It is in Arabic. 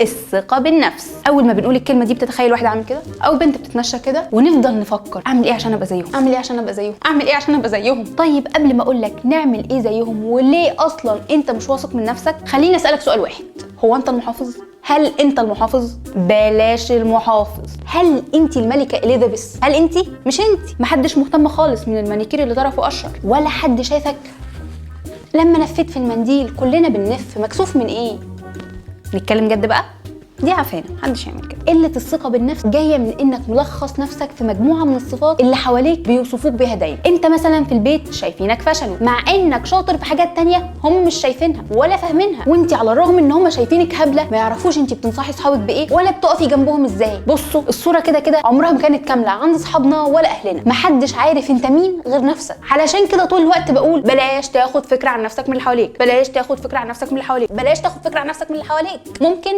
الثقة بالنفس. أول ما بنقول الكلمة دي بتتخيل واحد عامل كده أو بنت بتتمشى كده ونفضل نفكر أعمل إيه عشان أبقى زيهم، أعمل إيه عشان أبقى زيهم، أعمل إيه عشان أبقى زيهم. طيب قبل ما أقول لك نعمل إيه زيهم وليه أصلا أنت مش واثق من نفسك، خليني أسألك سؤال واحد. هو أنت المحافظ؟ هل أنت المحافظ؟ بلاش المحافظ. هل أنت الملكة إليزابيث؟ هل أنت؟ مش أنت. محدش مهتم خالص من المانيكير اللي طرفه قشر، ولا حد شايفك لما نفيت في المنديل. كلنا بننف، مكسوف من إيه؟ نتكلم جد بقى؟ دي عفانه، محدش يعمل كده. قله الثقه بالنفس جايه من انك ملخص نفسك في مجموعه من الصفات اللي حواليك بيوصفوك بيها دايما. انت مثلا في البيت شايفينك فشلوا، مع انك شاطر في حاجات تانية هم مش شايفينها ولا فاهمينها، وانت على الرغم ان هم شايفينك هبله ما يعرفوش انت بتنصحي اصحابك بايه ولا بتقفي جنبهم ازاي. بصوا الصوره كده كده عمرها ما كانت كامله عند اصحابنا ولا اهلنا. محدش عارف انت مين غير نفسك. علشان كده طول الوقت بقول بلاش تاخد فكره عن نفسك من اللي حواليك، بلاش تاخد فكره عن نفسك من اللي حواليك، بلاش تاخد فكره عن نفسك من اللي حواليك. ممكن